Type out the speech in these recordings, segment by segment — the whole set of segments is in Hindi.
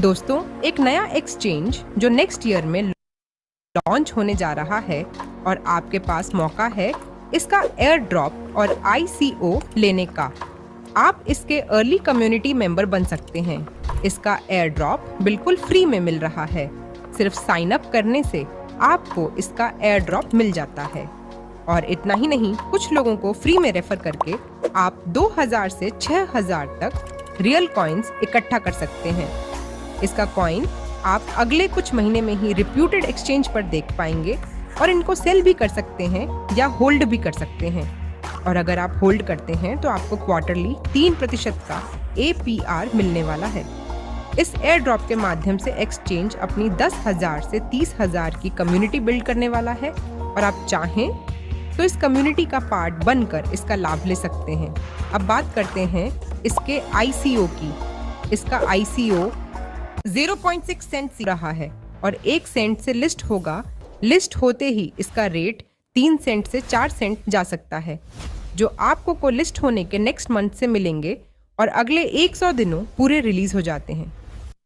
दोस्तों, एक नया एक्सचेंज जो नेक्स्ट ईयर में लॉन्च होने जा रहा है और आपके पास मौका है इसका एयर ड्रॉप और ICO लेने का। आप इसके अर्ली कम्युनिटी मेंबर बन सकते हैं। इसका एयर ड्रॉप बिल्कुल फ्री में मिल रहा है। सिर्फ साइन अप करने से आपको इसका एयर ड्रॉप मिल जाता है। और इतना ही नहीं, कुछ लोगों को फ्री में रेफर करके आप 2000 से 6000 तक रियल कॉइन्स इकट्ठा कर सकते हैं। इसका कॉइन आप अगले कुछ महीने में ही रिप्यूटेड एक्सचेंज पर देख पाएंगे और इनको सेल भी कर सकते हैं या होल्ड भी कर सकते हैं। और अगर आप होल्ड करते हैं तो आपको क्वार्टरली 3% का APR मिलने वाला है। इस एयर ड्रॉप के माध्यम से एक्सचेंज अपनी 10,000 से 30,000 की कम्युनिटी बिल्ड करने वाला है और आप चाहें तो इस कम्युनिटी का पार्ट बनकर इसका लाभ ले सकते हैं। अब बात करते हैं इसके ICO की। इसका ICO 0.6 सेंट रहा है और 1 सेंट से लिस्ट होगा। लिस्ट होते ही इसका रेट 3 सेंट से 4 सेंट जा सकता है, जो आपको को लिस्ट होने के नेक्स्ट मंथ से मिलेंगे और अगले 100 दिनों पूरे रिलीज हो जाते हैं।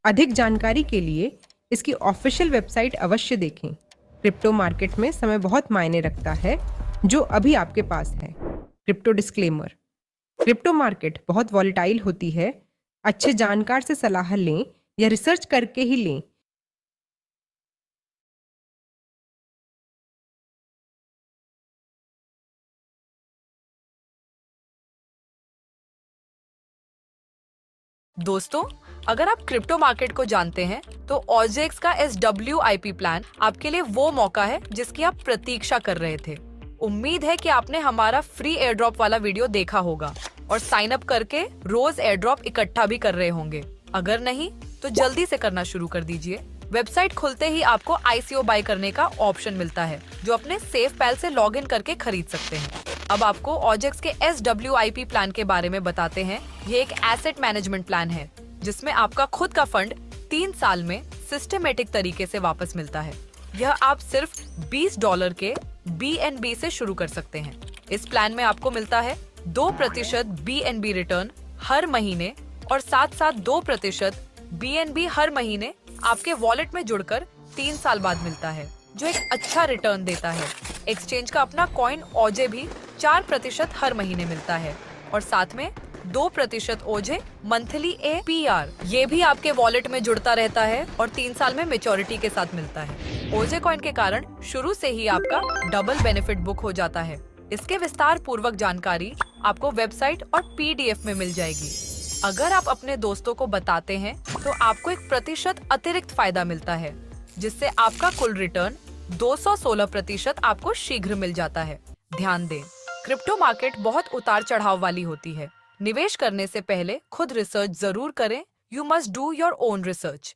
अधिक जानकारी के लिए इसकी ऑफिशियल वेबसाइट अवश्य देखें। क्रिप्टो मार्केट में समय बहुत मायने रखता है, जो अभी आपके पास है। क्रिप्टो डिस्क्लेमर: क्रिप्टो मार्केट बहुत वॉलेटाइल होती है। अच्छे जानकार से सलाह लें या रिसर्च करके ही लें। दोस्तों, अगर आप क्रिप्टो मार्केट को जानते हैं तो OJX का SWIP प्लान आपके लिए वो मौका है जिसकी आप प्रतीक्षा कर रहे थे। उम्मीद है कि आपने हमारा फ्री एयर ड्रॉप वाला वीडियो देखा होगा और साइन अप करके रोज एयर ड्रॉप इकट्ठा भी कर रहे होंगे। अगर नहीं तो जल्दी से करना शुरू कर दीजिए। वेबसाइट खुलते ही आपको ICO बाय करने का ऑप्शन मिलता है, जो अपने सेफ पैल से लॉग इन करके खरीद सकते हैं। अब आपको OJX के SWIP प्लान के बारे में बताते हैं। ये एक एसेट मैनेजमेंट प्लान है जिसमें आपका खुद का फंड 3 साल में सिस्टमेटिक तरीके से वापस मिलता है। यह आप सिर्फ $20 के BNB से शुरू कर सकते हैं। इस प्लान में आपको मिलता है 2% BNB रिटर्न हर महीने और साथ साथ 2% BNB हर महीने आपके वॉलेट में जुड़कर 3 साल बाद मिलता है, जो एक अच्छा रिटर्न देता है। एक्सचेंज का अपना कॉइन OJ भी 4% हर महीने मिलता है और साथ में 2% OJ मंथली APR ये भी आपके वॉलेट में जुड़ता रहता है और 3 साल में मेच्योरिटी के साथ मिलता है। OJ कॉइन के कारण शुरू से ही आपका डबल बेनिफिट बुक हो जाता है। इसके विस्तार पूर्वक जानकारी आपको वेबसाइट और PDF में मिल जाएगी। अगर आप अपने दोस्तों को बताते हैं तो आपको 1% अतिरिक्त फायदा मिलता है, जिससे आपका कुल रिटर्न 216% आपको शीघ्र मिल जाता है। ध्यान दें, क्रिप्टो मार्केट बहुत उतार चढ़ाव वाली होती है। निवेश करने से पहले खुद रिसर्च जरूर करें। You must do your own research.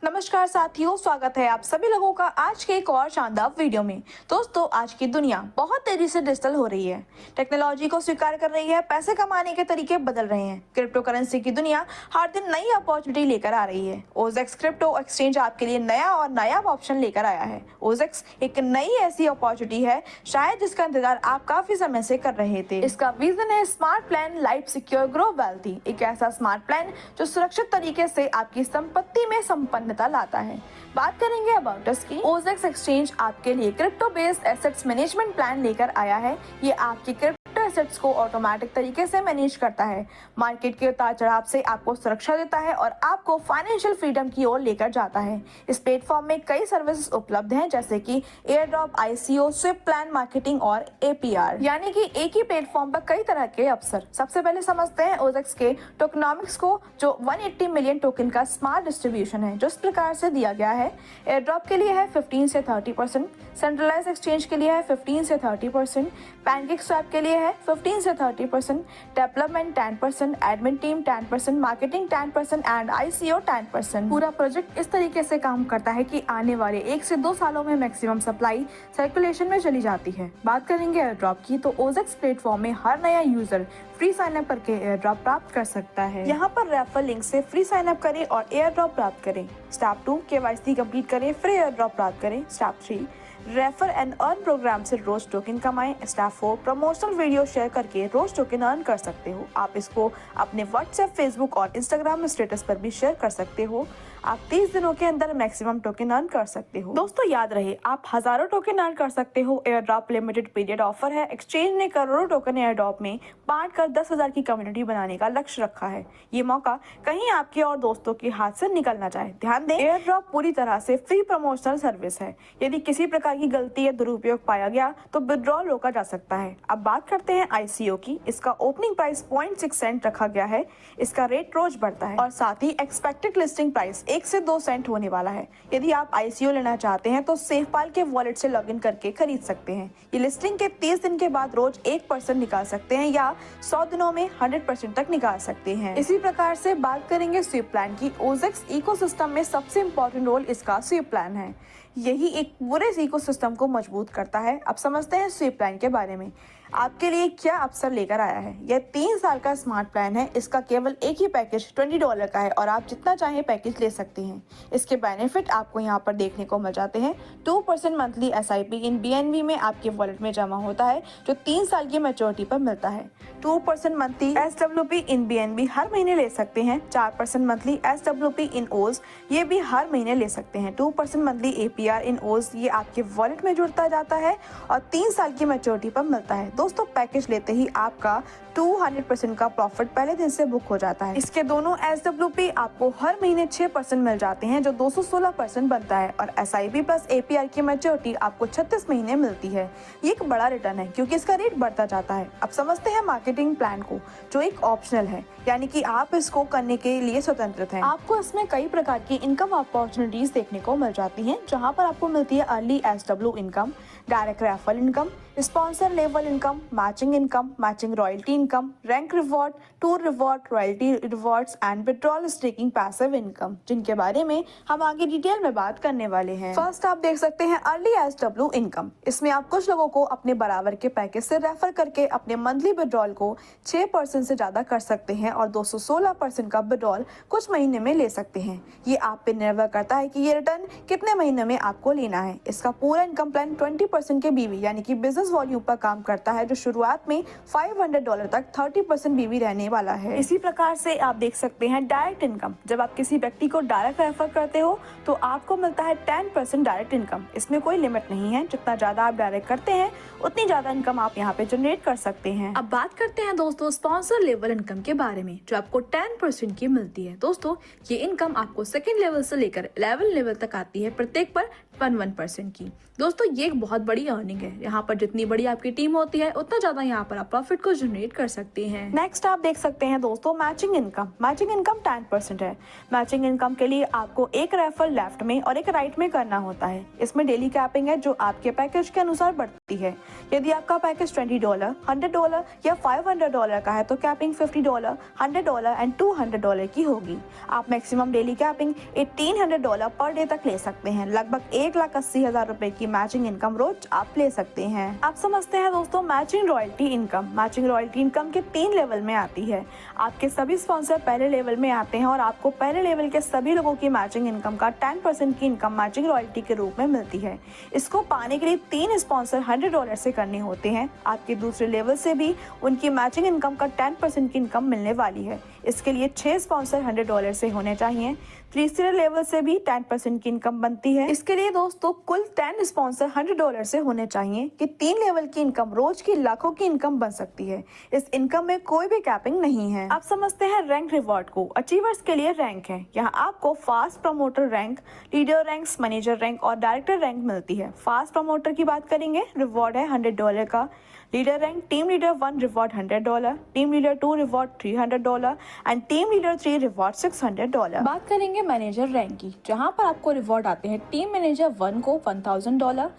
नमस्कार साथियों, स्वागत है आप सभी लोगों का आज के एक और शानदार वीडियो में। दोस्तों, आज की दुनिया बहुत तेजी से डिजिटल हो रही है। टेक्नोलॉजी को स्वीकार कर रही है, पैसे कमाने के तरीके बदल रहे हैं। क्रिप्टो करेंसी की दुनिया हर दिन नई अपॉर्चुनिटी लेकर आ रही है। OJX क्रिप्टो एक्सचेंज आपके लिए नया और नायाब ऑप्शन लेकर आया है। OJX एक नई ऐसी अपॉर्चुनिटी है शायद जिसका इंतजार आप काफी समय से कर रहे थे। इसका विजन है smart plan, life secure, grow wealthy. एक ऐसा स्मार्ट प्लान जो सुरक्षित तरीके से आपकी संपत्ति में संपन्नता लाता है। बात करेंगे अबाउट अस की। OJX एक्सचेंज आपके लिए crypto based assets management plan लेकर आया है। ये आपकी क्रिप्टो एसेट्स को ऑटोमेटिक तरीके से मैनेज करता है, मार्केट के उतार चढ़ाव से आपको सुरक्षा देता है और आपको फाइनेंशियल फ्रीडम की ओर लेकर जाता है। इस प्लेटफॉर्म में कई सर्विसेज उपलब्ध हैं, जैसे कि एयर ड्रॉप, ICO, स्विप प्लान, मार्केटिंग और APR, यानी कि एक ही प्लेटफॉर्म पर कई तरह के अवसर। सबसे पहले समझते हैं OJX के टोकनॉमिक्स को, जो 180 मिलियन टोकन का स्मार्ट डिस्ट्रीब्यूशन है, जो इस प्रकार से दिया गया है। एयर ड्रॉप के लिए है 15 से 30%, सेंट्रलाइज एक्सचेंज के लिए है 15 से 30%, पैनकेक स्वैप के लिए है 15 से 30%, development 10%, admin team 10%, marketing 10% and ICO 10%। पूरा प्रोजेक्ट इस तरीके से काम करता है कि आने वाले 1 से 2 सालों में मैक्सिमम सप्लाई सर्कुलेशन में चली जाती है। बात करेंगे एयर ड्रॉप की, तो OJX प्लेटफॉर्म में हर नया यूजर फ्री साइन अप करके एयर ड्रॉप प्राप्त कर सकता है। यहाँ पर रेफर लिंक से फ्री साइन अप करें और एयर ड्रॉप प्राप्त करें। स्टेप 2 KYC कंप्लीट करें, फिर एयर ड्रॉप प्राप्त करें। Step 3 refer and earn program से रोज टोकन कमाएं। स्टाफ हो प्रमोशनल वीडियो शेयर करके रोज टोकन अर्न कर सकते हो। आप इसको अपने व्हाट्सएप, फेसबुक और इंस्टाग्राम स्टेटस पर भी शेयर कर सकते हो। आप 30 दिनों के अंदर मैक्सिमम टोकन अर्न कर सकते हो। दोस्तों याद रहे, आप हजारों टोकन अर्न कर सकते हो। Air drop limited period offer है। एक्सचेंज ने करोड़ों टोकन एयर ड्रॉप में बांट कर 10,000 की कम्युनिटी बनाने का लक्ष्य रखा है। ये मौका कहीं आपके और दोस्तों के हाथ से निकल ना जाए। ध्यान दें, एयर ड्रॉप पूरी तरह से फ्री प्रमोशनल सर्विस है। यदि किसी प्रकार की गलती या दुरुपयोग पाया गया तो विड्रॉल रोका जा सकता है। अब बात करते हैं ICO की। इसका ओपनिंग प्राइस 0.6 सेंट रखा गया है। इसका रेट रोज बढ़ता है और साथ ही एक्सपेक्टेड लिस्टिंग प्राइस 1 से 2 सेंट होने वाला है। यदि आप ICO लेना चाहते हैं तो सेफपाल के वॉलेट से लॉगिन करके खरीद सकते हैं। ये लिस्टिंग के 30 दिन के बाद रोज 1% निकाल सकते हैं या 100 दिनों में 100% तक निकाल सकते हैं। इसी प्रकार से बात करेंगे स्वीप प्लान की। OZX इकोसिस्टम में सबसे इम्पोर्टेंट रोल इसका स्वीप प्लान है। यही एक पूरे इकोसिस्टम को मजबूत करता है। अब समझते हैं स्वीप प्लान के बारे में। आपके लिए क्या अवसर लेकर आया है। यह 3 साल का स्मार्ट प्लान है। इसका केवल एक ही पैकेज $20 का है और आप जितना चाहें पैकेज ले सकते हैं। इसके बेनिफिट आपको यहाँ पर देखने को मिल जाते हैं। 2% मंथली SIP इन BNB में आपके वॉलेट में जमा होता है जो 3 साल की मैच्योरिटी पर मिलता है। 2% मंथली SWP इन BNB हर महीने ले सकते हैं। 4% मंथली SWP इन OZ ये भी हर महीने ले सकते हैं। 2% मंथली APR इन OZ ये आपके वॉलेट में जुड़ता जाता है और 3 साल की मैच्योरिटी पर मिलता है। दोस्तों पैकेज लेते ही आपका 200% का प्रॉफिट पहले दिन से बुक हो जाता है। इसके दोनों SWP आपको हर महीने 6% मिल जाते हैं जो 216% बनता है और SIP प्लस APR की मैच्योरिटी आपको 36 महीने मिलती है। ये एक बड़ा रिटर्न है क्योंकि इसका रेट बढ़ता जाता है। अब समझते हैं मार्केटिंग प्लान को जो एक ऑप्शनल है, यानी कि आप इसको करने के लिए स्वतंत्र हैं। आपको इसमें कई प्रकार की इनकम अपॉर्चुनिटीज देखने को मिल जाती हैं, जहां पर आपको मिलती है early SW income, direct referral income, sponsor level income, matching royalty income, rank reward, tour reward, royalty rewards and withdrawal staking passive income, जिनके बारे में हम आगे डिटेल में बात करने वाले हैं। फर्स्ट आप देख सकते हैं अर्ली SW इनकम। इसमें आप कुछ लोगों को अपने बराबर के पैकेज से रेफर करके अपने मंथली विड्रॉल को 6% से ज्यादा कर सकते हैं और 216% का विड्रॉल कुछ महीने में ले सकते हैं। ये आप पे निर्भर करता है कि ये रिटर्न कितने महीने में आपको लेना है। इसका पूरा इनकम प्लान 20% के BV यानी कि बिजनेस वॉल्यूम पर काम करता है जो शुरुआत में $500 तक 30% BV रहने वाला है। इसी प्रकार से आप देख सकते हैं डायरेक्ट इनकम। जब आप किसी व्यक्ति को डायरेक्ट रेफर करते हो तो आपको मिलता है 10% डायरेक्ट इनकम। इसमें कोई लिमिट नहीं है, जितना ज्यादा आप डायरेक्ट करते हैं उतनी ज्यादा इनकम आप यहाँ पे जनरेट कर सकते हैं। अब बात करते हैं दोस्तों स्पॉन्सर लेवल इनकम के बारे में जो आपको 10% की मिलती है। दोस्तों ये इनकम आपको सेकेंड लेवल से लेकर 11 लेवल तक आती है, प्रत्येक पर 1% की। दोस्तों ये एक बहुत बड़ी अर्निंग है। यहाँ पर जितनी बड़ी आपकी टीम होती है उतना ज्यादा यहाँ पर आप प्रॉफिट को जनरेट कर सकते हैं। नेक्स्ट आप देख सकते हैं दोस्तों मैचिंग इनकम। मैचिंग इनकम 10% है। मैचिंग इनकम के लिए आपको एक रेफर लेफ्ट में और एक राइट में करना होता है। इसमें डेली कैपिंग है जो आपके पैकेज के अनुसार बढ़ती है। यदि आपका पैकेज $20, $100 या $500 का है तो कैपिंग $50, $100 एंड $200 की होगी। आप maximum daily capping $1,800 per day तक ले सकते हैं। लगभग 1,80,000 रुपए की मैचिंग इनकम रोज आप ले सकते हैं। आप समझते हैं दोस्तों matching royalty income. Matching royalty income के 3 लेवल में आती है। आपके सभी स्पॉन्सर पहले लेवल में आते हैं और आपको पहले लेवल के सभी लोगों की मैचिंग इनकम का 10% की इनकम मैचिंग रॉयल्टी के रूप में मिलती है। इसको पाने के लिए 3 स्पॉन्सर $100 से करने होते हैं। आपके दूसरे लेवल से भी उनकी मैचिंग इनकम का 10% की इनकम मिलने वाली है। इसके लिए 6 स्पॉन्सर $100 से होने चाहिए। तीसरे लेवल से भी 10% की इनकम बनती है। इसके लिए दोस्तों कुल 10 स्पॉन्सर $100 से होने चाहिए कि 3 लेवल की इनकम रोज की लाखों की इनकम बन सकती है। इस इनकम में कोई भी कैपिंग नहीं है। आप समझते हैं रैंक रिवॉर्ड को। अचीवर्स के लिए रैंक है। यहाँ आपको fast promoter rank, leader ranks, manager rank और डायरेक्टर रैंक मिलती है। फास्ट प्रमोटर की बात करेंगे, रिवॉर्ड है $100 का। Leader rank team leader 1 reward $100, team leader 2 reward $300 and team leader 3 reward $600। बात करेंगे मैनेजर रैंक की, जहां पर आपको रिवॉर्ड आते हैं टीम मैनेजर 1 को $1,000,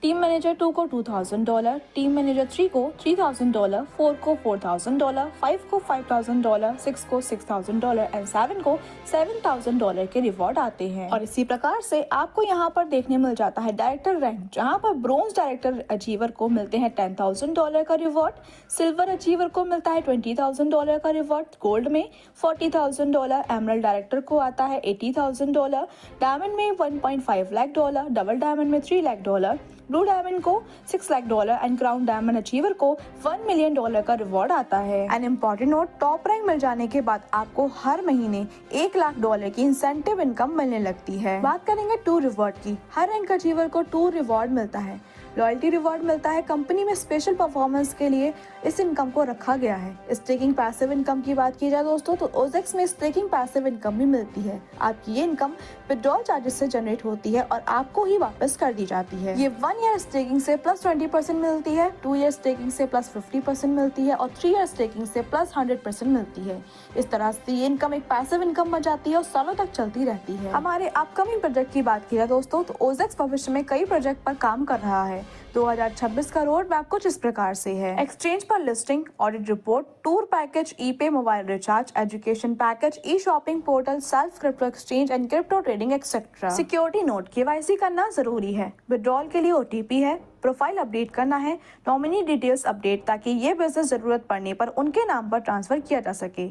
टीम मैनेजर 2 को $2,000, टीम मैनेजर 3 को $3,000, 4 को $4,000, 5 को $5,000, 6 को $6,000 एंड 7 को $7,000 के रिवॉर्ड आते हैं। और इसी प्रकार से आपको यहाँ पर देखने मिल जाता है डायरेक्टर रैंक, जहाँ पर ब्रोंज डायरेक्टर अचीवर को मिलते हैं $10,000 का रिवॉर्ड, सिल्वर अचीवर को मिलता है $20,000 का रिवॉर्ड, गोल्ड में $40,000, एमरल्ड डायरेक्टर को आता है $80,000, डायमंड में $1.5 लाख, डबल डायमंड में $3 लाख, ब्लू डायमंड को $6 lakh and crown diamond achiever को $1 मिलियन का रिवॉर्ड आता है। An important note, top rank मिल जाने के बाद आपको हर महीने $1 लाख की इंसेंटिव इनकम मिलने लगती है। बात करेंगे टूर रिवॉर्ड की। हर रैंक अचीवर को टूर रिवॉर्ड मिलता है, लॉयल्टी रिवॉर्ड मिलता है। कंपनी में स्पेशल परफॉर्मेंस के लिए इस इनकम को रखा गया है। स्टेकिंग पैसिव इनकम की बात की जाए दोस्तों, तो OZX में स्टेकिंग पैसिव इनकम भी मिलती है। आपकी ये इनकम विड्रॉल चार्जेस से जनरेट होती है और आपको ही वापस कर दी जाती है। ये 1 ईयर स्टेकिंग से +20% मिलती है, 2 ईयर स्टेकिंग से +50% मिलती है और 3 ईयर स्टेकिंग से +100% मिलती है। इस तरह से ये इनकम एक पैसिव इनकम बन जाती है और सालों तक चलती रहती है। हमारे अपकमिंग प्रोजेक्ट की बात की जाए दोस्तों, तो OZX भविष्य में कई प्रोजेक्ट पर काम कर रहा है। 2026 का रोड मैप कुछ इस प्रकार से है। एक्सचेंज पर listing, audit report, tour package, e pay mobile recharge, education package, e shopping portal, self crypto exchange and crypto trading etcetera. Security note, KYC करना जरूरी है। विड्रॉल के लिए OTP है। प्रोफाइल अपडेट करना है। नॉमिनी डिटेल्स अपडेट, ताकि ये बिजनेस जरूरत पड़ने पर उनके नाम पर ट्रांसफर किया जा सके।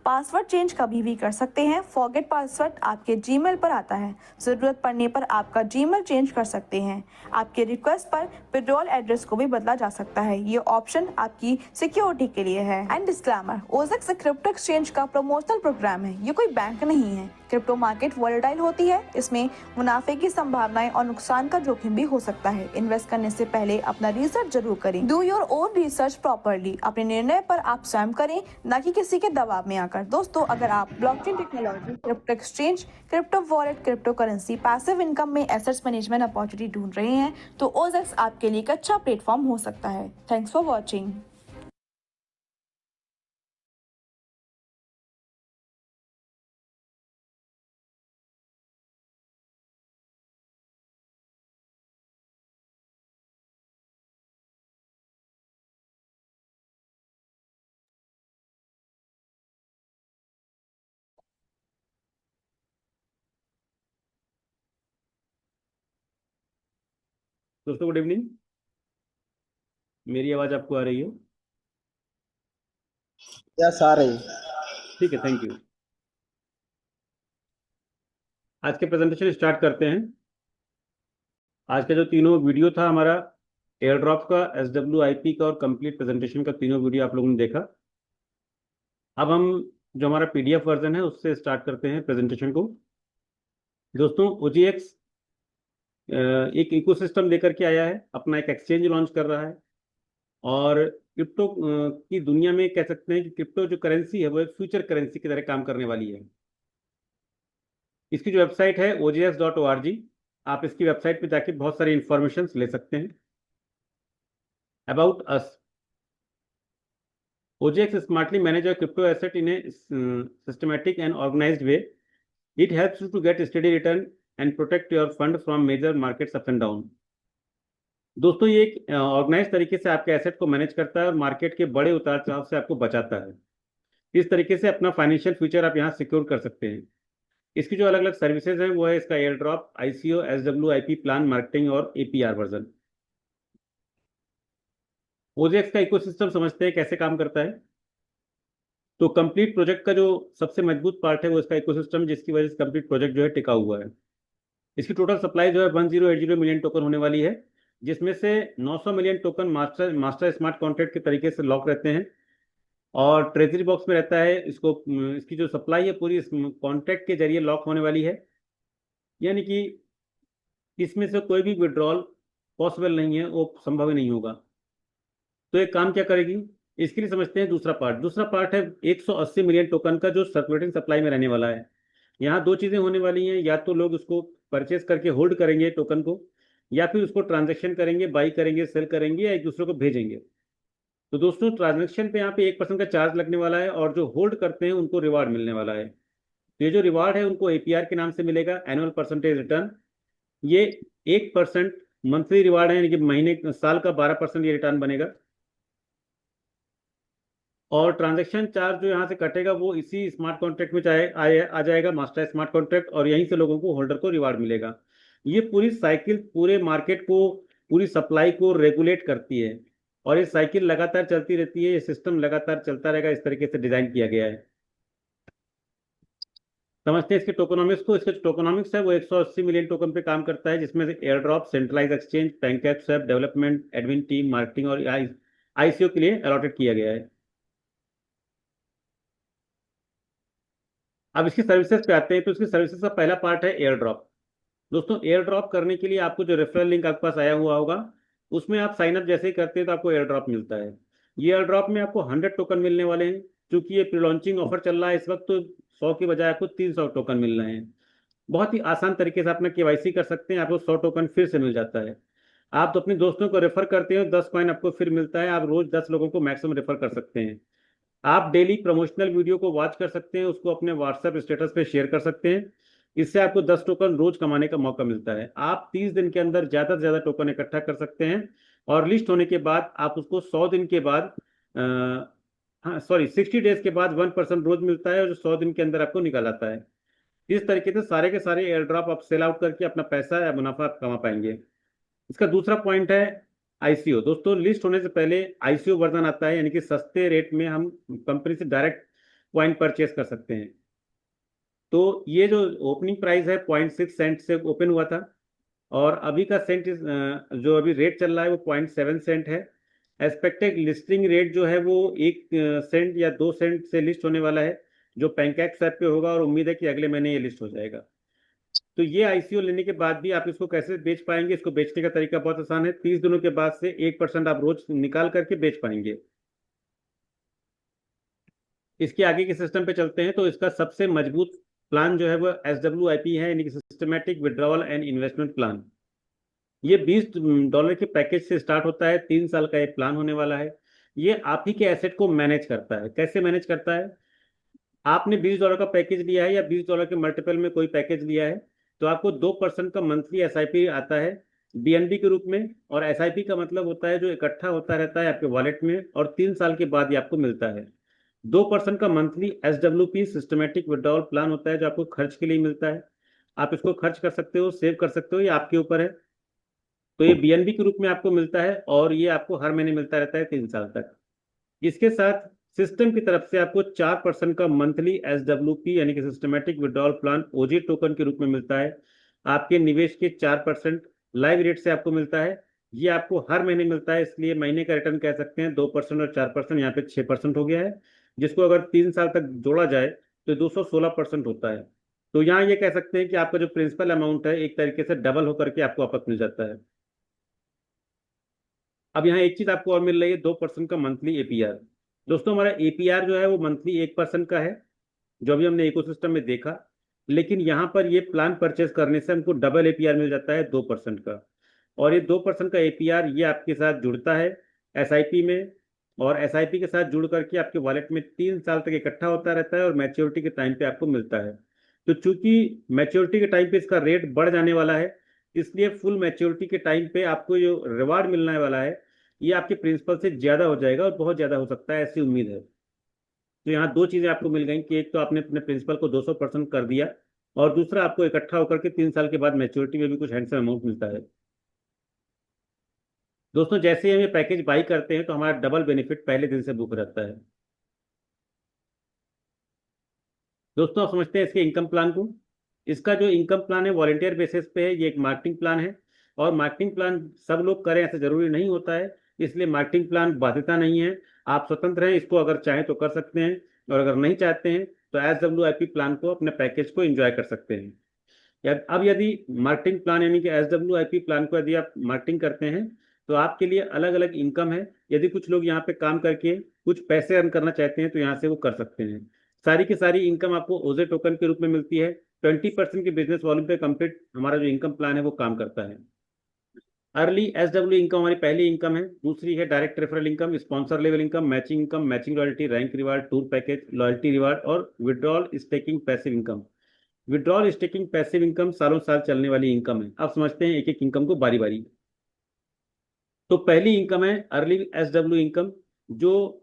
पासवर्ड चेंज कभी भी कर सकते हैं। फॉरगेट पासवर्ड आपके जीमेल पर आता है, जरूरत पड़ने पर आपका जीमेल चेंज कर सकते हैं। आपके रिक्वेस्ट पर विड्रॉल एड्रेस को भी बदला जा सकता है। ये ऑप्शन आपकी सिक्योरिटी के लिए है। And disclaimer, OZX crypto exchange का प्रमोशनल प्रोग्राम है, ये कोई बैंक नहीं है। क्रिप्टो मार्केट वॉलेटाइल होती है, इसमें मुनाफे की संभावनाएं और नुकसान का जोखिम भी हो सकता है। इन्वेस्ट करने से पहले अपना रिसर्च जरूर करें। Do your own research properly. अपने निर्णय पर आप स्वयं करें, न कि किसी के दबाव में आकर। दोस्तों, अगर आप blockchain technology, crypto exchange, crypto wallet, crypto currency, passive income में एसेट्स मैनेजमेंट अपॉर्चुनिटी ढूंढ रहे हैं, तो OZX आपके लिए एक अच्छा प्लेटफॉर्म हो सकता है। Thanks for watching. दोस्तों गुड इवनिंग। मेरी आवाज़ आपको आ रही है? यस आ रही। ठीक है, थैंक यू। आज के प्रेजेंटेशन स्टार्ट करते हैं। आज का जो तीनों वीडियो था हमारा एयर ड्रॉप का, SWIP का और कंप्लीट प्रेजेंटेशन का, तीनों वीडियो आप लोगों ने देखा। अब हम जो हमारा PDF वर्जन है उससे स्टार्ट करते हैं प्रेजेंटेशन को। दोस्तों, OGX एक इकोसिस्टम लेकर के आया है, अपना एक एक्सचेंज लॉन्च कर रहा है और क्रिप्टो की दुनिया में कह सकते हैं कि क्रिप्टो जो करेंसी है वो एक फ्यूचर करेंसी की तरह काम करने वाली है। इसकी जो वेबसाइट है OGX.org, आप इसकी वेबसाइट पे जाके बहुत सारी इंफॉर्मेशन ले सकते हैं। About us, OGX smartly manage a crypto asset in a systematic and organized way. It helps you to get steady return and protect your fund from major markets up and down. दोस्तों, ये एक ऑर्गेनाइज तरीके से आपके एसेट को मैनेज करता है और मार्केट के बड़े उतार चढ़ाव से आपको बचाता है। इस तरीके से अपना फाइनेंशियल फ्यूचर आप यहाँ सिक्योर कर सकते हैं। इसकी जो अलग अलग सर्विसेज हैं वो है इसका air drop, ICO, SWIP plan, marketing और APR वर्जन। OGX का इकोसिस्टम समझते हैं कैसे काम करता है। तो कंप्लीट प्रोजेक्ट का जो सबसे मजबूत पार्ट है वो इसका इकोसिस्टम, जिसकी वजह से कंप्लीट प्रोजेक्ट जो है टिका हुआ है। इसकी टोटल सप्लाई जो है 1080 मिलियन टोकन होने वाली है, जिसमें से 900 million token master smart contract के तरीके से लॉक रहते हैं और ट्रेजरी बॉक्स में रहता है। इसकी जो सप्लाई है पूरी इस कॉन्ट्रैक्ट के जरिए लॉक होने वाली है, यानी कि इसमें से कोई भी विड्रॉल पॉसिबल नहीं है, वो संभव ही नहीं होगा। तो एक काम क्या करेगी, इसके लिए समझते हैं दूसरा पार्ट है 180 मिलियन टोकन का जो सर्कुलेटिंग सप्लाई में रहने वाला है। यहाँ दो चीजें होने वाली हैं, या तो लोग उसको परचेस करके होल्ड करेंगे टोकन को, या फिर उसको ट्रांजैक्शन करेंगे, बाई करेंगे, सेल करेंगे या एक दूसरे को भेजेंगे। तो दोस्तों, ट्रांजैक्शन पे यहाँ पे 1% का चार्ज लगने वाला है और जो होल्ड करते हैं उनको रिवार्ड मिलने वाला है। तो ये जो रिवार्ड है उनको APR के नाम से मिलेगा, एनुअल परसेंटेज रिटर्न। ये 1% मंथली रिवार्ड है, यानी कि महीने साल का 12% ये रिटर्न बनेगा। और ट्रांजैक्शन चार्ज जो यहाँ से कटेगा वो इसी स्मार्ट कॉन्ट्रैक्ट में आ जाएगा, मास्टर स्मार्ट कॉन्ट्रैक्ट, और यहीं से लोगों को, होल्डर को रिवार्ड मिलेगा। ये पूरी साइकिल पूरे मार्केट को, पूरी सप्लाई को रेगुलेट करती है और ये साइकिल लगातार चलती रहती है। ये सिस्टम लगातार चलता रहेगा, इस तरीके से डिजाइन किया गया है। समझते हैं इसके टोकनॉमिक्स को। इसके टोकनॉमिक्स है वो 180 मिलियन टोकन पे काम करता है, जिसमें से air drop, centralise exchange, PancakeSwap, development, admin team, marketing और आईसीओ के लिए अलॉटेड किया गया है। अब इसकी सर्विसेज पे आते हैं। तो इसकी सर्विसेज का पहला पार्ट है एयर ड्रॉप। दोस्तों, एयर ड्रॉप करने के लिए आपको जो रेफरल लिंक आपके पास आया हुआ होगा, उसमें आप साइन अप जैसे ही करते हैं तो आपको एयर ड्रॉप मिलता है। ये एयर ड्रॉप में आपको 100 टोकन मिलने वाले हैं। क्योंकि ये प्री लॉन्चिंग ऑफर चल रहा है इस वक्त, तो 100 की बजाय आपको 300 टोकन मिल रहे हैं। बहुत ही आसान तरीके से अपना केवाईसी कर सकते हैं, आपको 100 टोकन फिर से मिल जाता है। आप तो अपने दोस्तों को रेफर करते हो, 10 कॉइन आपको फिर मिलता है। आप रोज 10 लोगों को मैक्सिमम रेफर कर सकते हैं। आप डेली प्रमोशनल वीडियो को वॉच कर सकते हैं, उसको अपने व्हाट्सएप स्टेटस पे शेयर कर सकते हैं। इससे आपको 10 टोकन रोज कमाने का मौका मिलता है। आप 30 दिन के अंदर ज्यादा से ज्यादा टोकन इकट्ठा कर सकते हैं, और लिस्ट होने के बाद आप उसको 100 दिन के बाद, हाँ सॉरी, 60 डेज के बाद 1% रोज मिलता है, और जो 100 दिन के अंदर आपको निकाल आता है। इस तरीके से सारे के सारे एयर ड्रॉप आप सेल आउट करके अपना पैसा या मुनाफा आप कमा पाएंगे। इसका दूसरा पॉइंट है आईसीओ। दोस्तों, लिस्ट होने से पहले आईसीओ वर्जन आता है, यानी कि सस्ते रेट में हम कंपनी से डायरेक्ट कॉइन परचेस कर सकते हैं। तो ये जो ओपनिंग प्राइस है 0.6 सेंट से ओपन हुआ था, और अभी का जो अभी रेट चल रहा है वो 0.7 सेंट है। एक्सपेक्टेड लिस्टिंग रेट जो है वो 1 सेंट या 2 सेंट से लिस्ट होने वाला है, जो पैनकैकस्वैप पे होगा, और उम्मीद है कि अगले महीने ये लिस्ट हो जाएगा। तो ये आईसीओ लेने के बाद भी आप इसको कैसे बेच पाएंगे? इसको बेचने का तरीका बहुत आसान है। 30 दिनों के बाद से 1% आप रोज निकाल करके बेच पाएंगे। इसके आगे के सिस्टम पे चलते हैं। तो इसका सबसे मजबूत प्लान जो है वो SWIP है, यानी कि systematic withdrawal and investment plan. ये $20 के पैकेज से स्टार्ट होता है। 3 साल का एक प्लान होने वाला है। ये आप ही के एसेट को मैनेज करता है। कैसे मैनेज करता है? आपने $20 का पैकेज लिया है, या $20 के मल्टीपल में कोई पैकेज लिया है, तो आपको 2% का मंथली एसआईपी आता है बीएनबी के रूप में। और एसआईपी का मतलब होता है जो इकट्ठा होता रहता है आपके वॉलेट में, और 3 साल के बाद ये आपको मिलता है। 2% का monthly SWP systematic withdrawal plan होता है, जो आपको खर्च के लिए मिलता है। आप इसको खर्च कर सकते हो, सेव कर सकते हो, ये आपके ऊपर है। तो ये बीएनबी के रूप में आपको मिलता है, और ये आपको हर महीने मिलता रहता है 3 साल तक। इसके साथ सिस्टम की तरफ से आपको 4% का मंथली SWP यानी कि सिस्टमेटिक विड्रॉल प्लान ओजी टोकन के रूप में मिलता है। आपके निवेश के 4% लाइव रेट से आपको मिलता है। ये आपको हर महीने मिलता है, इसलिए महीने का रिटर्न कह सकते हैं। 2% और 4%, यहाँ पे 6% हो गया है, जिसको अगर 3 साल तक जोड़ा जाए तो 216% होता है। तो यहाँ ये कह सकते हैं कि आपका जो प्रिंसिपल अमाउंट है एक तरीके से डबल होकर के आपको वापस मिल जाता है। अब यहाँ एक चीज आपको और मिल रही है, 2% का मंथली एपीआर। दोस्तों, हमारा एपीआर जो है वो मंथली 1% का है, जो अभी हमने इकोसिस्टम में देखा। लेकिन यहाँ पर ये प्लान परचेस करने से हमको डबल एपीआर मिल जाता है 2% का। और ये 2% का एपीआर ये आपके साथ जुड़ता है एसआईपी में, और एसआईपी के साथ जुड़ करके आपके वॉलेट में 3 साल तक इकट्ठा होता रहता है, और मैच्योरिटी के टाइम पे आपको मिलता है। तो चूंकि मैच्योरिटी के टाइम पे इसका रेट बढ़ जाने वाला है, इसलिए फुल मैच्योरिटी के टाइम पे आपको जो रिवार्ड मिलने वाला है ये आपके प्रिंसिपल से ज्यादा हो जाएगा, और बहुत ज्यादा हो सकता है, ऐसी उम्मीद है। तो यहाँ 2 चीजें आपको मिल गई कि एक तो आपने अपने प्रिंसिपल को 200% कर दिया, और दूसरा आपको इकट्ठा होकर के 3 साल के बाद मैच्योरिटी में भी कुछ हैंडसम अमाउंट मिलता है। दोस्तों, जैसे हम ये पैकेज बाई करते हैं तो हमारा डबल बेनिफिट पहले दिन से बुक रहता है। दोस्तों, आप समझते हैं इसके इनकम प्लान को। इसका जो इनकम प्लान है वॉलेंटियर बेसिस पे है। ये एक मार्केटिंग प्लान है, और मार्केटिंग प्लान सब लोग करें ऐसा जरूरी नहीं होता है, इसलिए मार्केटिंग प्लान बाध्यता नहीं है। आप स्वतंत्र हैं, इसको अगर चाहें तो कर सकते हैं, और अगर नहीं चाहते हैं तो SWIP प्लान को, अपने पैकेज को एंजॉय कर सकते हैं। अब यदि मार्केटिंग प्लान यानी कि SWIP प्लान को यदि आप मार्केटिंग करते हैं तो आपके लिए अलग अलग इनकम है। यदि कुछ लोग यहाँ पे काम करके कुछ पैसे अर्न करना चाहते हैं तो यहाँ से वो कर सकते हैं। सारी की सारी इनकम आपको ओजे टोकन के रूप में मिलती है। 20% के बिजनेस वॉल्यूम पे कंप्लीट हमारा जो इनकम प्लान है वो काम करता है। अर्ली SW इनकम हमारी पहली इनकम है। दूसरी है direct referral income, sponsor level income, matching royalty, rank reward, tour package, loyalty reward, और withdrawal staking passive income. Withdrawal staking passive income सालों साल चलने वाली इनकम है। आप समझते हैं एक एक इनकम को बारी बारी। तो पहली इनकम है अर्ली SW इनकम, जो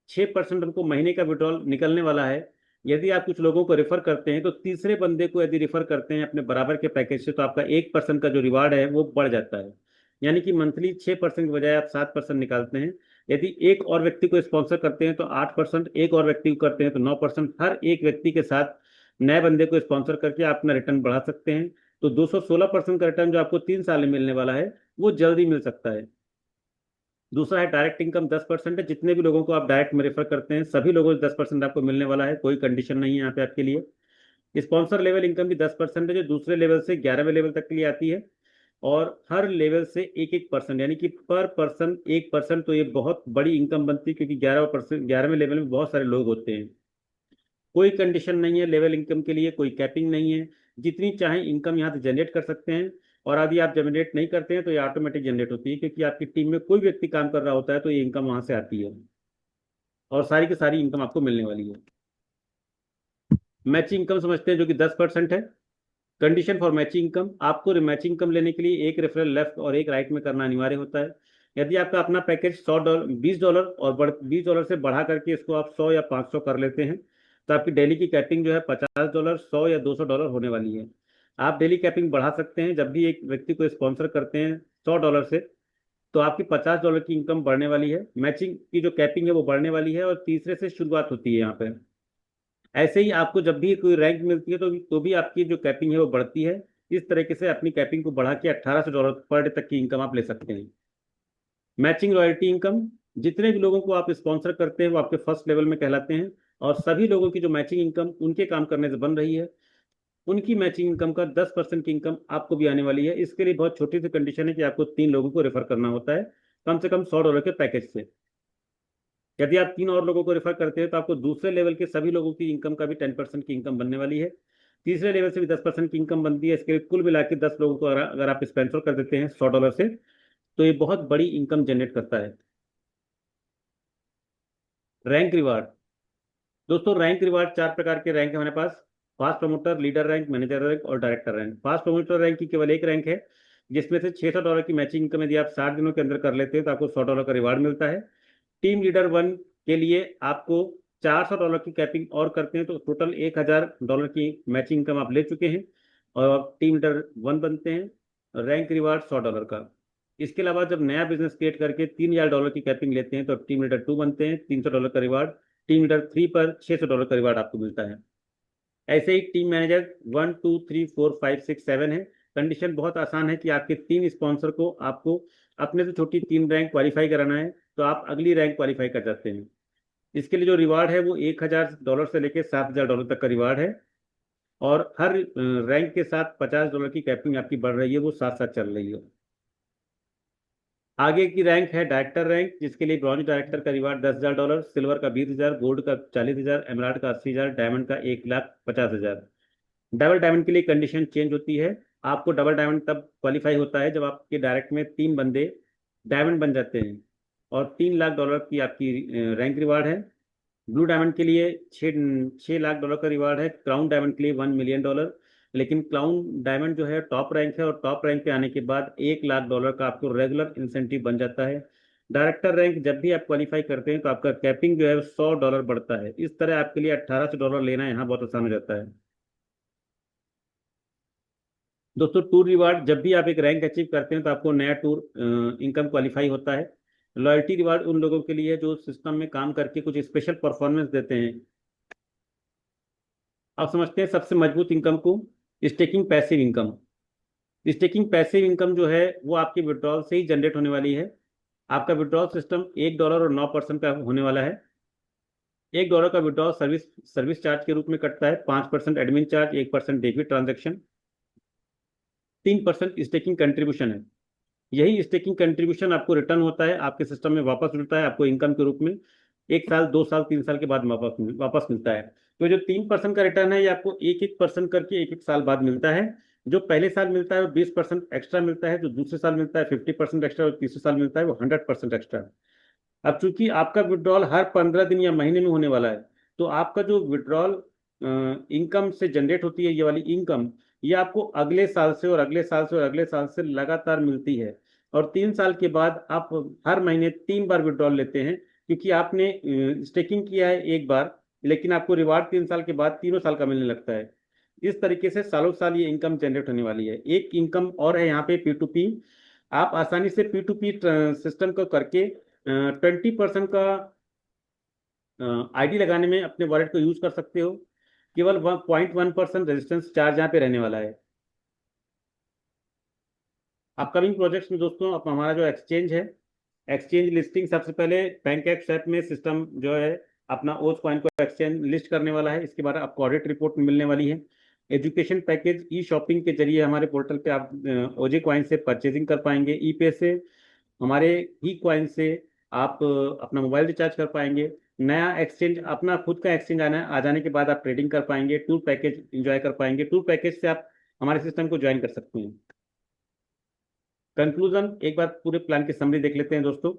6% हमको महीने का विड्रॉल निकलने वाला है। यदि आप कुछ लोगों को रेफर करते हैं तो तीसरे बंदे को यदि रेफर करते हैं अपने बराबर के पैकेज से, तो आपका 1% का जो रिवार्ड है वो बढ़ जाता है। यानी कि मंथली 6% की बजाय आप 7% निकालते हैं। यदि एक और व्यक्ति को स्पॉन्सर करते हैं तो 8%, एक और व्यक्ति को करते हैं तो 9%। हर एक व्यक्ति के साथ नए बंदे को स्पॉन्सर करके आप अपना रिटर्न बढ़ा सकते हैं। तो 216% का रिटर्न जो आपको 3 साल में मिलने वाला है वो जल्दी मिल सकता है। दूसरा है डायरेक्ट इनकम 10% है। जितने भी लोगों को आप डायरेक्ट में रेफर करते हैं सभी लोगों को 10% आपको मिलने वाला है, कोई कंडीशन नहीं है यहाँ पे आपके लिए। स्पॉन्सर लेवल इनकम भी 10% है, जो दूसरे लेवल से 11वें लेवल तक के लिए आती है। और हर लेवल से 1-1%, यानी कि पर पर्सन 1%। तो ये बहुत बड़ी इनकम बनती है, क्योंकि 11वें लेवल में बहुत सारे लोग होते हैं। कोई कंडीशन नहीं है लेवल इनकम के लिए, कोई कैपिंग नहीं है। जितनी चाहें इनकम यहाँ से जनरेट कर सकते हैं। और यदि आप जनरेट नहीं करते हैं तो ये ऑटोमेटिक जनरेट होती है, क्योंकि आपकी टीम में कोई व्यक्ति काम कर रहा होता है तो ये इनकम वहां से आती है, और सारी की सारी इनकम आपको मिलने वाली है। मैचिंग इनकम समझते हैं, जो कि 10% है। कंडीशन फॉर मैचिंग इनकम, आपको मैचिंग इनकम लेने के लिए एक रेफरल लेफ्ट और एक राइट में करना अनिवार्य होता है। यदि आपका अपना पैकेज $100 $20 और $20 से बढ़ा करके इसको आप 100 या 500 कर लेते हैं, तो आपकी डेली की कैपिंग जो है $50, 100 या $200 होने वाली है। आप डेली कैपिंग बढ़ा सकते हैं। जब भी एक व्यक्ति को स्पॉन्सर करते हैं $100 से, तो आपकी $50 की इनकम बढ़ने वाली है। मैचिंग की जो कैपिंग है वो बढ़ने वाली है, और तीसरे से शुरुआत होती है यहाँ पे। ऐसे ही आपको जब भी कोई रैंक मिलती है तो भी आपकी जो कैपिंग है वो बढ़ती है। इस तरीके से अपनी कैपिंग को बढ़ा के $1800 पर डे तक की इनकम आप ले सकते हैं। मैचिंग रॉयल्टी इनकम, जितने भी लोगों को आप स्पॉन्सर करते हैं वो आपके फर्स्ट लेवल में कहलाते हैं, और सभी लोगों की जो मैचिंग इनकम उनके काम करने से बन रही है, उनकी मैचिंग इनकम का 10% की इनकम आपको भी आने वाली है। इसके लिए बहुत छोटी सी कंडीशन है कि आपको 3 लोगों को रेफर करना होता है, कम से कम $100 के पैकेज से। यदि आप 3 और लोगों को रेफर करते हैं तो आपको दूसरे लेवल के सभी लोगों की इनकम का भी 10% की इनकम बनने वाली है। तीसरे लेवल से भी 10% की इनकम बनती है। इसके लिए कुल मिला के 10 लोगों को अगर आप स्पॉन्सर कर देते हैं $100 से, तो ये बहुत बड़ी इनकम जनरेट करता है। रैंक रिवार्ड, दोस्तों रैंक रिवार्ड 4 प्रकार के रैंक है हमारे पास: fast promoter, leader rank, manager rank और director rank. Fast promoter rank की केवल एक रैंक है, जिसमें से $600 की मैचिंग इनकम यदि आप 60 दिनों के अंदर कर लेते हैं तो आपको $100 का रिवार्ड मिलता है। टीम लीडर 1 के लिए आपको $400 की कैपिंग और करते हैं तो टोटल $1000 की मैचिंग इनकम आप ले चुके हैं, और टीम लीडर 1 बनते हैं। रैंक रिवार्ड $100 का। इसके अलावा जब नया बिजनेस क्रिएट करके $3000 की कैपिंग लेते हैं तो टीम लीडर 2 बनते हैं, $300 का रिवार्ड। टीम लीडर 3 पर $600 का रिवार्ड आपको मिलता है। ऐसे ही टीम मैनेजर 1 2 3 4 5 6 7 है। कंडीशन बहुत आसान है कि आपके 3 स्पॉन्सर को आपको अपने से छोटी 3 रैंक क्वालिफाई कराना है, तो आप अगली रैंक क्वालिफाई कर जाते हैं। इसके लिए जो रिवार्ड है वो $1000 से लेकर $7000 तक का रिवार्ड है, और हर रैंक के साथ $50 की कैपिंग आपकी बढ़ रही है, वो साथ साथ चल रही है। आगे की रैंक है डायरेक्टर रैंक, जिसके लिए ब्रॉन्ज डायरेक्टर का रिवार्ड $10,000, सिल्वर का 20,000, गोल्ड का 40,000, एमराल्ड का 80,000, डायमंड का 1,50,000। डबल डायमंड के लिए कंडीशन चेंज होती है। आपको डबल डायमंड तब क्वालिफाई होता है जब आपके डायरेक्ट में 3 बंदे डायमंड बन जाते हैं, और $3 लाख की आपकी रैंक रिवार्ड है। ब्लू डायमंड के लिए 6 लाख डॉलर का रिवार्ड है। क्राउन डायमंड के लिए $1 मिलियन। लेकिन क्राउन डायमंड जो है टॉप रैंक है, और टॉप रैंक पे आने के बाद $1 लाख का आपको रेगुलर इंसेंटिव बन जाता है। डायरेक्टर रैंक जब भी आप क्वालिफाई करते हैं तो आपका कैपिंग जो है $100 बढ़ता है। इस तरह आपके लिए $1800 लेना यहाँ बहुत आसान हो जाता है। दोस्तों टूर रिवार्ड, जब भी आप एक रैंक अचीव करते हैं तो आपको नया टूर इनकम क्वालिफाई होता है। लॉयल्टी रिवार्ड उन लोगों के लिए जो सिस्टम में काम करके कुछ स्पेशल परफॉर्मेंस देते हैं। आप समझते हैं सबसे मजबूत इनकम को, staking passive income. Staking passive income जो है वो आपके विड्रॉल से ही जनरेट होने वाली है। आपका विड्रॉल सिस्टम $1 और 9% का होने वाला है। $1 का विड्रॉल सर्विस चार्ज के रूप में कटता है, 5% admin charge, 1% debit transaction, 3% staking contribution है। यही स्टेकिंग कंट्रीब्यूशन आपको रिटर्न होता है, आपके सिस्टम में वापस मिलता है आपको इनकम के रूप में 1 साल, 2 साल, 3 साल के बाद वापस मिलता है। तो जो 3% का रिटर्न है ये आपको 1-1% करके 1-1 साल बाद मिलता है। जो पहले साल मिलता है वो 20% एक्स्ट्रा मिलता है, जो दूसरे साल मिलता है 50% एक्स्ट्रा, और तीसरे साल मिलता है वो 100% एक्स्ट्रा। अब चूंकि आपका विड्रॉल हर 15 दिन या महीने में होने वाला है, तो आपका जो विड्रॉल इनकम से जनरेट होती है ये वाली इनकम, ये आपको अगले साल से और अगले साल से और अगले साल से लगातार मिलती है। और 3 साल के बाद आप हर महीने 3 बार विड्रॉल लेते हैं, क्योंकि आपने स्टेकिंग किया है 1 बार, लेकिन आपको रिवार्ड 3 साल के बाद तीनों साल का मिलने लगता है। इस तरीके से सालों साल ये इनकम जनरेट होने वाली है। एक इनकम और है यहाँ पे P2P। आप आसानी से P2P सिस्टम को करके 20% का आईडी लगाने में अपने वॉलेट को यूज कर सकते हो। केवल 0.1% रेजिस्टेंस चार्ज यहाँ पे रहने वाला है। अपकमिंग प्रोजेक्ट्स में दोस्तों अब हमारा जो एक्सचेंज है, एक्सचेंज लिस्टिंग सबसे पहले पैनकेक स्वैप में सिस्टम जो है अपना ओज कॉइन को एक्सचेंज लिस्ट करने वाला है। इसके बाद आपको ऑडिट रिपोर्ट मिलने वाली है। एजुकेशन पैकेज ई शॉपिंग के जरिए हमारे पोर्टल पे आप ओजे कॉइन से परचेजिंग कर पाएंगे। ई पे से हमारे ई कॉइन से आप अपना मोबाइल रिचार्ज कर पाएंगे। नया एक्सचेंज अपना खुद का एक्सचेंज आ जाने के बाद आप ट्रेडिंग कर पाएंगे। टूर पैकेज इंजॉय कर पाएंगे। टूर पैकेज से आप हमारे सिस्टम को ज्वाइन कर सकते हैं। कंक्लूजन, एक बार पूरे प्लान की समरी देख लेते हैं दोस्तों।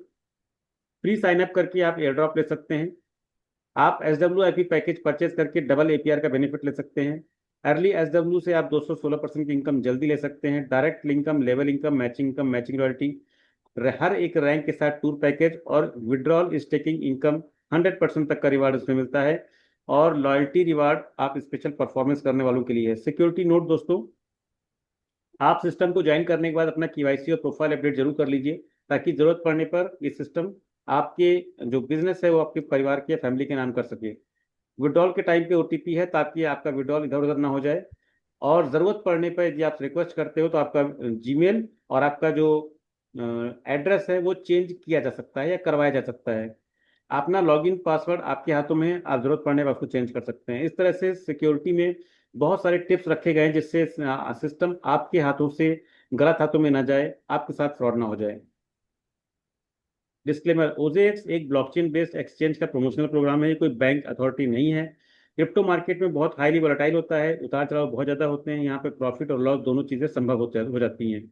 फ्री साइन अप करके आप एयर ड्रॉप ले सकते हैं। आप SWIP पैकेज परचेज करके डबल APR का बेनिफिट ले सकते हैं। अर्ली SW से आप 216% की इनकम जल्दी ले सकते हैं। Direct income, level income, matching royalty, हर एक रैंक के साथ टूर पैकेज और विड्रॉल स्टेकिंग इनकम 100% तक का रिवार्ड उसमें मिलता है। और लॉयल्टी रिवार्ड आप स्पेशल परफॉर्मेंस करने वालों के लिए है। सिक्योरिटी नोट दोस्तों, आप सिस्टम को ज्वाइन करने के बाद अपना KYC और प्रोफाइल अपडेट जरूर कर लीजिए, ताकि जरूरत पड़ने पर ये सिस्टम आपके जो बिजनेस है वो आपके परिवार के फैमिली के नाम कर सके। विड्रॉल के टाइम पे OTP है, ताकि आपका विड्रॉल इधर उधर ना हो जाए। और ज़रूरत पड़ने पर यदि आप रिक्वेस्ट करते हो तो आपका जीमेल और आपका जो एड्रेस है वो चेंज किया जा सकता है या करवाया जा सकता है। अपना लॉगिन पासवर्ड आपके हाथों में है, आप जरूरत पड़ने पर उसको चेंज कर सकते हैं। इस तरह से सिक्योरिटी में बहुत सारे टिप्स रखे गए हैं, जिससे सिस्टम आपके हाथों से गलत हाथों में ना जाए, आपके साथ फ्रॉड ना हो जाए। डिस्क्लेमर, OJX एक ब्लॉकचेन बेस्ड एक्सचेंज का प्रमोशनल प्रोग्राम है। ये कोई बैंक अथॉरिटी नहीं है। क्रिप्टो मार्केट में बहुत हाईली वोलेटाइल होता है, उतार चढ़ाव बहुत ज़्यादा होते हैं। यहाँ पे प्रॉफिट और लॉस दोनों चीज़ें संभव हो जाती हैं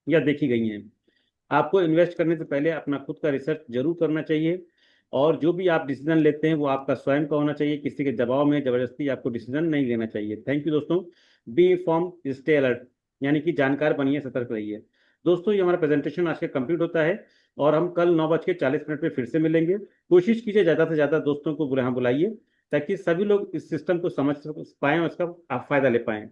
या देखी गई हैं। आपको इन्वेस्ट करने से पहले अपना खुद का रिसर्च जरूर करना चाहिए, और जो भी आप डिसीजन लेते हैं वो आपका स्वयं का होना चाहिए। किसी के दबाव में जबरदस्ती आपको डिसीजन नहीं लेना चाहिए। थैंक यू दोस्तों। बी इन्फॉर्म, स्टे अलर्ट, यानी कि जानकार बनिए, सतर्क रहिए। दोस्तों ये हमारा प्रेजेंटेशन आज का कंप्लीट होता है, और हम कल 9:40 पे फिर से मिलेंगे। कोशिश कीजिए ज़्यादा से ज़्यादा दोस्तों को यहाँ बुलाइए, ताकि सभी लोग इस सिस्टम को समझ पाएँ और इसका आप फायदा ले पाएँ।